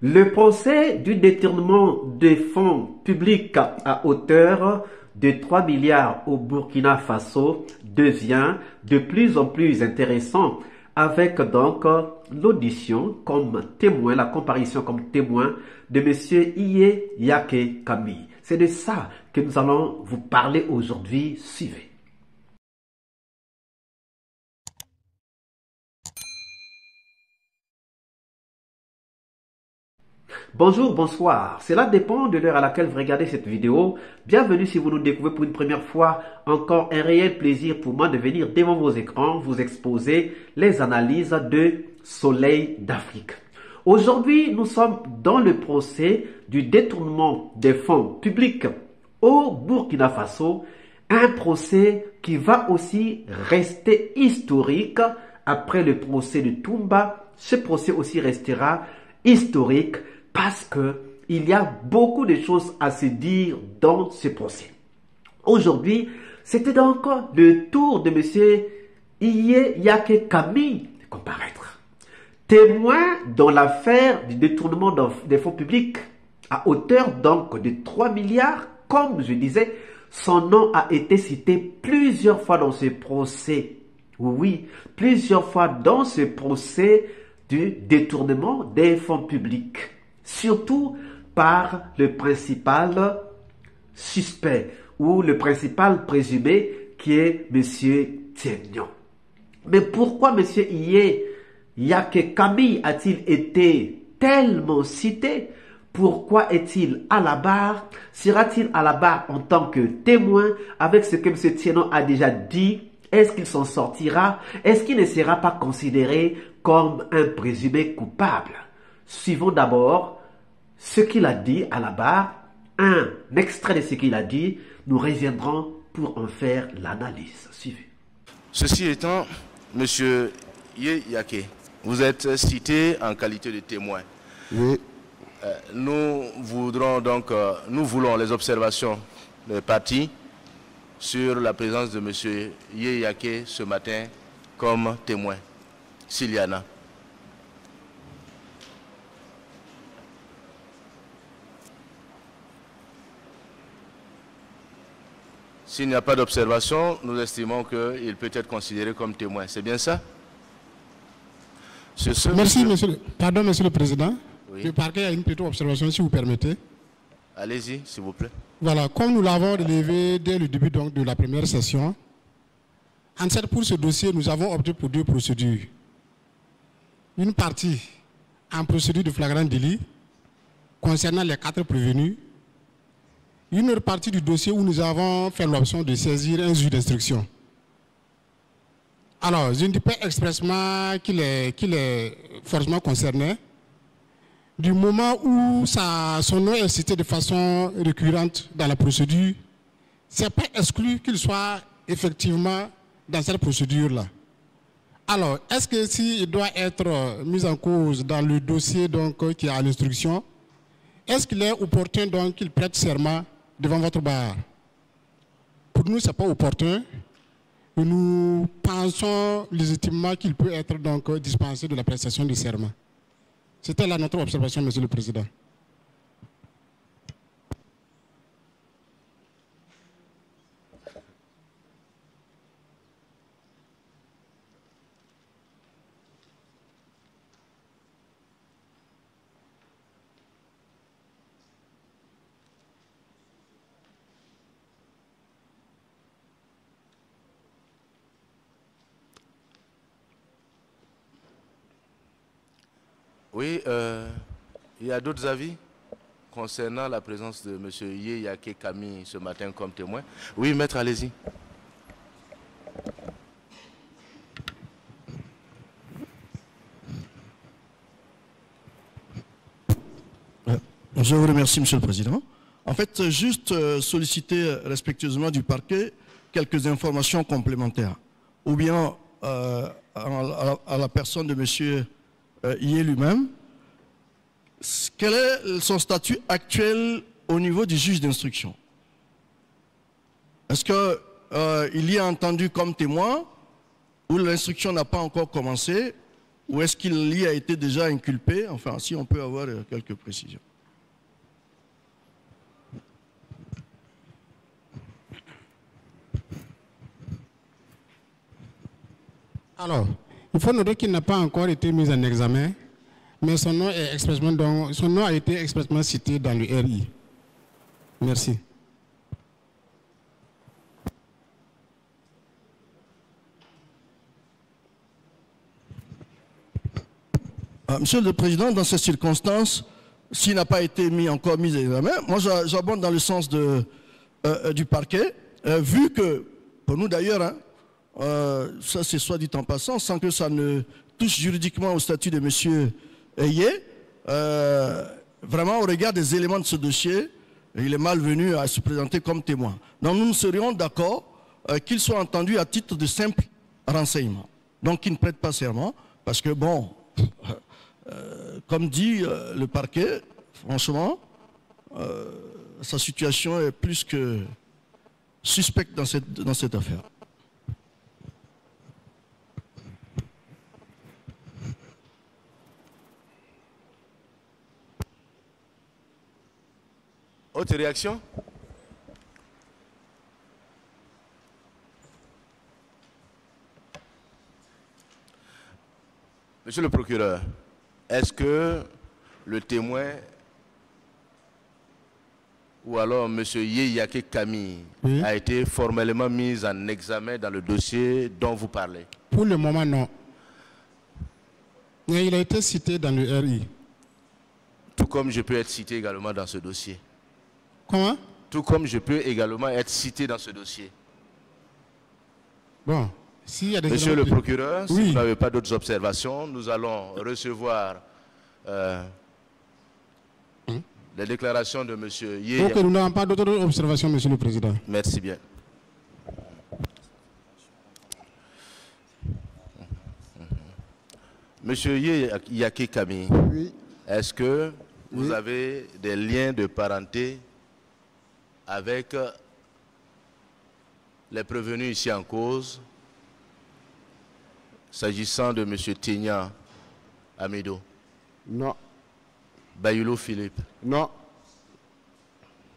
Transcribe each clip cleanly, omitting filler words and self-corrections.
Le procès du détournement des fonds publics à hauteur de 3 milliards au Burkina Faso devient de plus en plus intéressant avec donc l'audition comme témoin, la comparution comme témoin de M. Iye Yake Kami. C'est de ça que nous allons vous parler aujourd'hui. Suivez. Bonjour, bonsoir. Cela dépend de l'heure à laquelle vous regardez cette vidéo. Bienvenue si vous nous découvrez pour une première fois. Encore un réel plaisir pour moi de venir devant vos écrans vous exposer les analyses de Soleil d'Afrique. Aujourd'hui, nous sommes dans le procès du détournement des fonds publics au Burkina Faso. Un procès qui va aussi rester historique après le procès de Toumba. Ce procès aussi restera historique parce que il y a beaucoup de choses à se dire dans ce procès. Aujourd'hui, c'était donc le tour de M. Iye Yake Kami de comparaître. Témoin dans l'affaire du détournement des fonds publics à hauteur donc de 3 milliards, comme je disais, son nom a été cité plusieurs fois dans ce procès. Oui, plusieurs fois dans ce procès du détournement des fonds publics, surtout par le principal suspect ou le principal présumé qui est M. Tienyon. Mais pourquoi M. Iye Yake Kami a-t-il été tellement cité? Pourquoi est-il à la barre? Sera-t-il à la barre en tant que témoin avec ce que M. Tienyon a déjà dit? Est-ce qu'il s'en sortira? Est-ce qu'il ne sera pas considéré comme un présumé coupable? Suivons d'abord ce qu'il a dit à la barre, un extrait de ce qu'il a dit. Nous reviendrons pour en faire l'analyse. Suivez. Ceci étant, Monsieur Iye Yake, vous êtes cité en qualité de témoin. Oui. Nous voulons les observations des parties sur la présence de M. Iye Yake ce matin comme témoin, s'il y en a. S'il n'y a pas d'observation, nous estimons qu'il peut être considéré comme témoin. C'est bien ça? Merci, Monsieur le Président. Oui. Le parquet a une petite observation, si vous permettez. Allez-y, s'il vous plaît. Voilà, comme nous l'avons relevé dès le début donc, de la première session, en fait, pour ce dossier, nous avons opté pour deux procédures. Une partie en procédure de flagrant délit concernant les 4 prévenus. Une autre partie du dossier où nous avons fait l'option de saisir un juge d'instruction. Alors, je ne dis pas expressement qu'il est forcément concerné. Du moment où son nom est cité de façon récurrente dans la procédure, ce n'est pas exclu qu'il soit effectivement dans cette procédure-là. Alors, est-ce que s'il doit être mis en cause dans le dossier donc, qui est à l'instruction, est-ce qu'il est opportun donc qu'il prête serment devant votre barre? Pour nous, ce n'est pas opportun. Nous pensons légitimement qu'il peut être donc dispensé de la prestation de serment. C'était là notre observation, Monsieur le Président. Oui, il y a d'autres avis concernant la présence de M. Iye Yake Kami ce matin comme témoin. Oui, maître, allez-y. Je vous remercie, Monsieur le Président. En fait, juste solliciter respectueusement du parquet quelques informations complémentaires, ou bien à la personne de M. Iye lui-même. Quel est son statut actuel au niveau du juge d'instruction? Est-ce qu'il y est entendu comme témoin ou l'instruction n'a pas encore commencé? ou est-ce qu'il y a été déjà inculpé? Enfin, si on peut avoir quelques précisions. Alors, il faut noter qu'il n'a pas encore été mis en examen, mais son nom a été expressément cité dans le RI. Merci. Monsieur le Président, dans ces circonstances, s'il n'a pas été encore mis en examen, moi j'abonde dans le sens du parquet, vu que, pour nous d'ailleurs, hein, ça c'est soit dit en passant, sans que ça ne touche juridiquement au statut de M. Yé, vraiment au regard des éléments de ce dossier, il est malvenu à se présenter comme témoin. Donc nous serions d'accord qu'il soit entendu à titre de simple renseignement. Donc qu'il ne prête pas serment, parce que bon, comme dit le parquet, franchement, sa situation est plus que suspecte dans cette affaire. Autre réaction? Monsieur le procureur, est-ce que le témoin ou alors M. Yeyake Camille a été formellement mis en examen dans le dossier dont vous parlez? Pour le moment, non. Mais il a été cité dans le RI. Tout comme je peux être cité également dans ce dossier. Comment? Tout comme je peux également être cité dans ce dossier. Bon, s'il y a des Monsieur le procureur, si oui, vous n'avez pas d'autres observations, nous allons recevoir les déclarations de M. Yeyake. Donc nous n'avons pas d'autres observations, Monsieur le Président. Merci bien. Monsieur Yeyake Camille, Oui. est-ce que vous avez des liens de parenté avec les prévenus ici en cause, s'agissant de M. Tignan Amido? Non. Bayulo Philippe? Non.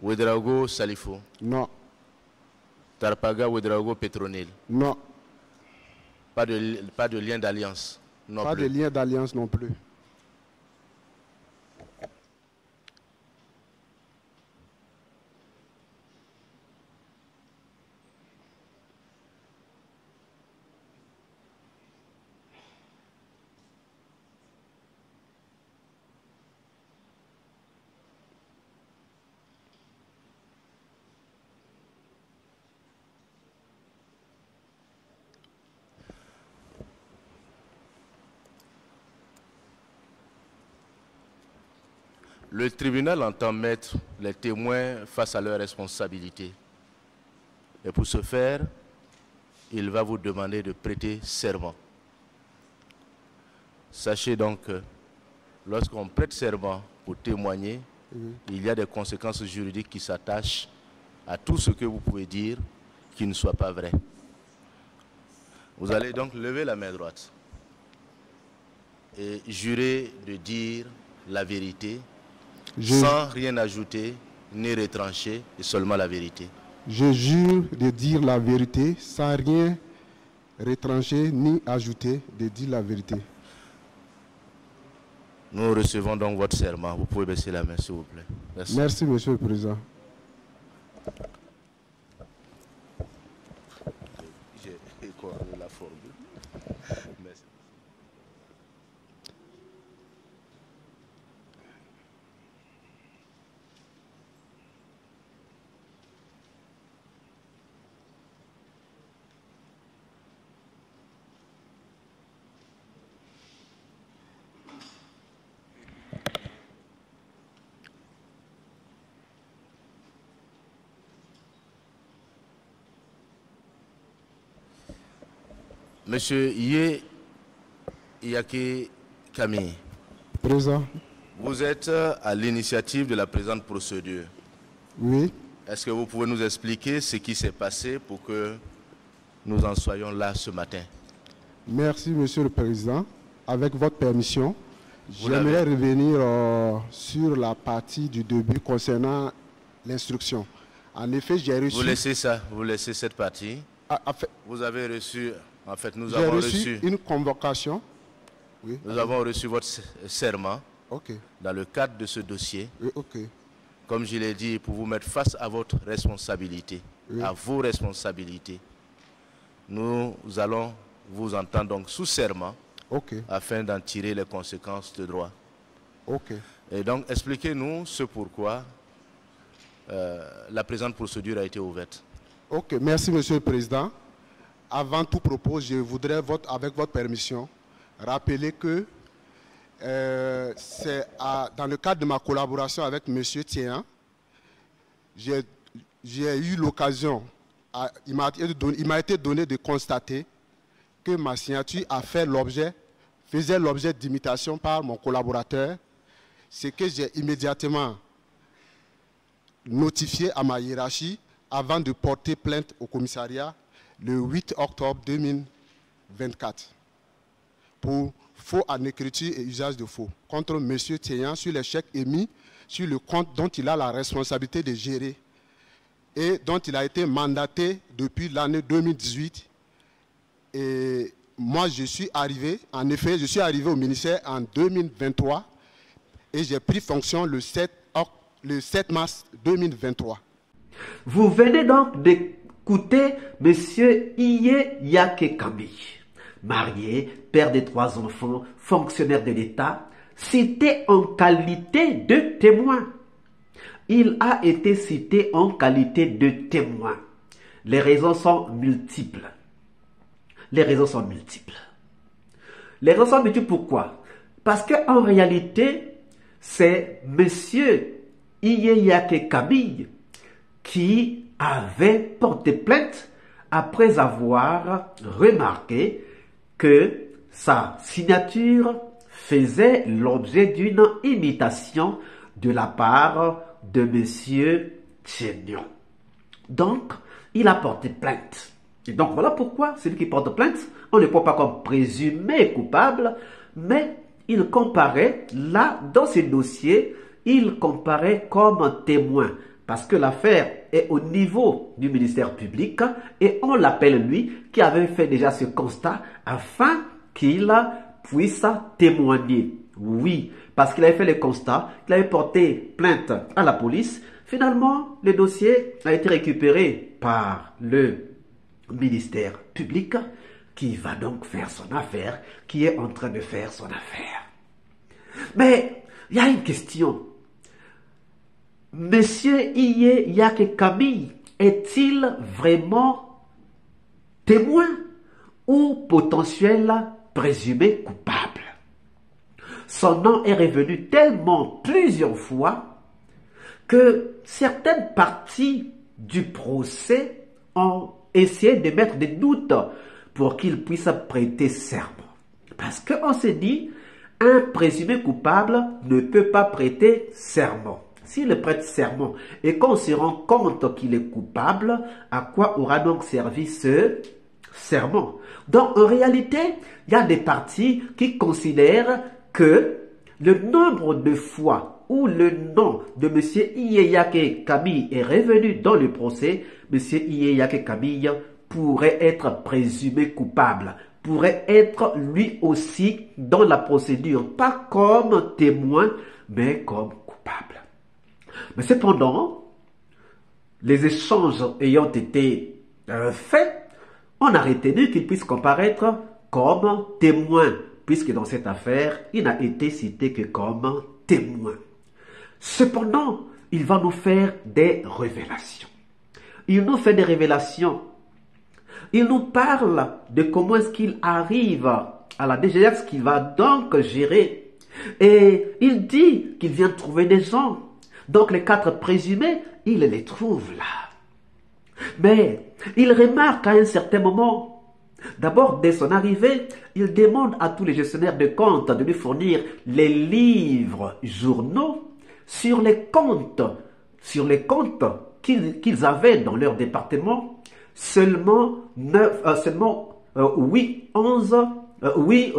Ouedraogo Salifo? Non. Tarpaga Ouedraogo Petronil? Non. Pas de lien d'alliance non Pas plus. de lien d'alliance non plus. Le tribunal entend mettre les témoins face à leurs responsabilités. Et pour ce faire, il va vous demander de prêter serment. Sachez donc que lorsqu'on prête serment pour témoigner, il y a des conséquences juridiques qui s'attachent à tout ce que vous pouvez dire qui ne soit pas vrai. Vous allez donc lever la main droite et jurer de dire la vérité, sans rien ajouter ni retrancher, et seulement la vérité. Je jure de dire la vérité sans rien retrancher ni ajouter, de dire la vérité. Nous recevons donc votre serment. Vous pouvez baisser la main, s'il vous plaît. Merci. Merci, Monsieur le Président. J'ai écorné la formule. Merci. Monsieur Yeyake Camille, Présent. vous êtes à l'initiative de la présente procédure. Oui. Est-ce que vous pouvez nous expliquer ce qui s'est passé pour que nous en soyons là ce matin? Merci, Monsieur le Président. avec votre permission, j'aimerais revenir sur la partie du début concernant l'instruction. En effet, j'ai reçu... Vous laissez ça, vous laissez cette partie. Vous avez reçu, en fait, nous avons reçu une convocation. Oui. Nous avons reçu votre serment dans le cadre de ce dossier. Oui, comme je l'ai dit, pour vous mettre face à votre responsabilité, à vos responsabilités. Nous allons vous entendre donc sous serment afin d'en tirer les conséquences de droit. Et donc, expliquez-nous ce pourquoi la présente procédure a été ouverte. Merci, Monsieur le Président. Avant tout propos, je voudrais, avec votre permission, rappeler que c'est dans le cadre de ma collaboration avec M. Tien, j'ai eu l'occasion, il m'a été donné de constater que ma signature faisait l'objet d'imitation par mon collaborateur, ce que j'ai immédiatement notifié à ma hiérarchie avant de porter plainte au commissariat le 8 octobre 2024 pour faux en écriture et usage de faux contre M. Théan sur les chèques émis sur le compte dont il a la responsabilité de gérer et dont il a été mandaté depuis l'année 2018. Et moi, je suis arrivé au ministère en 2023 et j'ai pris fonction le 7 mars 2023. Vous venez donc d'écouter M. Iye Yake Kami, marié, père de 3 enfants, fonctionnaire de l'État, cité en qualité de témoin. Il a été cité en qualité de témoin. Les raisons sont multiples. Pourquoi? Parce qu'en réalité, c'est M. Iye Yake Kami qui avait porté plainte après avoir remarqué que sa signature faisait l'objet d'une imitation de la part de M. Tchénion. Donc, il a porté plainte. Et donc, voilà pourquoi celui qui porte plainte, on ne le prend pas comme présumé coupable, mais il comparait, là, dans ce dossier, il comparait comme témoin. Parce que l'affaire est au niveau du ministère public et on l'appelle lui qui avait fait déjà ce constat afin qu'il puisse témoigner. Oui, parce qu'il avait fait le constat, qu'il avait porté plainte à la police. Finalement, le dossier a été récupéré par le ministère public qui va donc faire son affaire, qui est en train de faire son affaire. Mais il y a une question. Monsieur Iye Yake Kami est-il vraiment témoin ou potentiel présumé coupable? Son nom est revenu tellement plusieurs fois que certaines parties du procès ont essayé de mettre des doutes pour qu'il puisse prêter serment. Parce qu'on s'est dit, un présumé coupable ne peut pas prêter serment. S'il prête serment et qu'on se rend compte qu'il est coupable, à quoi aura donc servi ce serment? Donc, en réalité, il y a des parties qui considèrent que le nombre de fois où le nom de M. Iye Yake Kami est revenu dans le procès, M. Iye Yake Kami pourrait être présumé coupable, pourrait être lui aussi dans la procédure, pas comme témoin, mais comme coupable. Mais cependant, les échanges ayant été faits, on a retenu qu'il puisse comparaître comme témoin, puisque dans cette affaire, il n'a été cité que comme témoin. Cependant, il va nous faire des révélations. Il nous fait des révélations. Il nous parle de comment est-ce qu'il arrive à la DGF, qu'il va donc gérer. Et il dit qu'il vient trouver des gens. Donc les 4 présumés, il les trouve là. Mais il remarque à un certain moment, d'abord dès son arrivée, il demande à tous les gestionnaires de comptes de lui fournir les livres journaux sur les comptes qu'ils avaient dans leur département. Seulement 11 8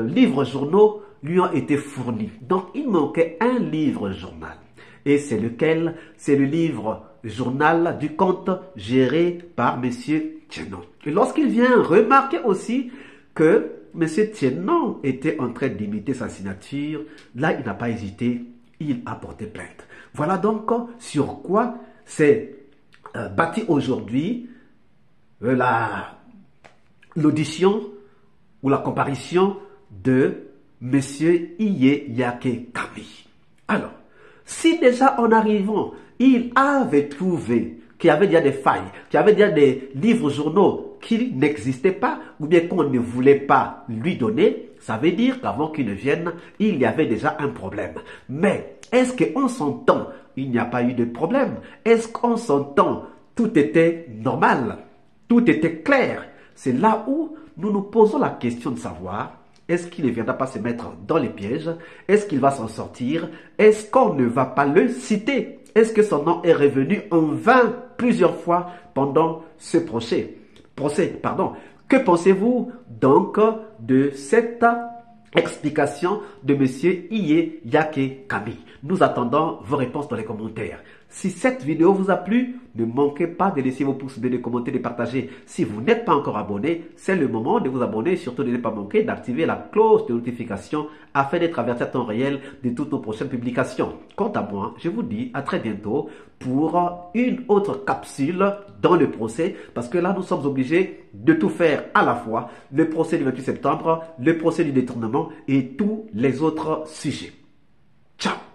livres journaux lui ont été fournis. Donc, il manquait un livre journal. Et c'est lequel? C'est le livre journal du compte géré par M. Tchenon. Et lorsqu'il vient remarquer aussi que M. Tchenon était en train d'imiter sa signature, là, il n'a pas hésité, il a porté plainte. Voilà donc sur quoi c'est bâti aujourd'hui l'audition ou la comparution de M. Iye Yake Kami. Alors, si déjà en arrivant, il avait trouvé qu'il y avait déjà des failles, qu'il y avait déjà des livres journaux qui n'existaient pas, ou bien qu'on ne voulait pas lui donner, ça veut dire qu'avant qu'il ne vienne, il y avait déjà un problème. Mais est-ce qu'on s'entend? Il n'y a pas eu de problème. Est-ce qu'on s'entend? Tout était normal. Tout était clair. C'est là où nous nous posons la question de savoir, est-ce qu'il ne viendra pas se mettre dans les pièges? Est-ce qu'il va s'en sortir? Est-ce qu'on ne va pas le citer? Est-ce que son nom est revenu en vain plusieurs fois pendant ce procès? Que pensez-vous donc de cette explication de M. Iye Yake Kami? Nous attendons vos réponses dans les commentaires. Si cette vidéo vous a plu, ne manquez pas de laisser vos pouces bleus, de commenter, de partager. Si vous n'êtes pas encore abonné, c'est le moment de vous abonner. Surtout de ne pas manquer d'activer la cloche de notification afin d'être averti à temps réel de toutes nos prochaines publications. Quant à moi, je vous dis à très bientôt pour une autre capsule dans le procès. Parce que là, nous sommes obligés de tout faire à la fois. Le procès du 28 septembre, le procès du détournement et tous les autres sujets. Ciao!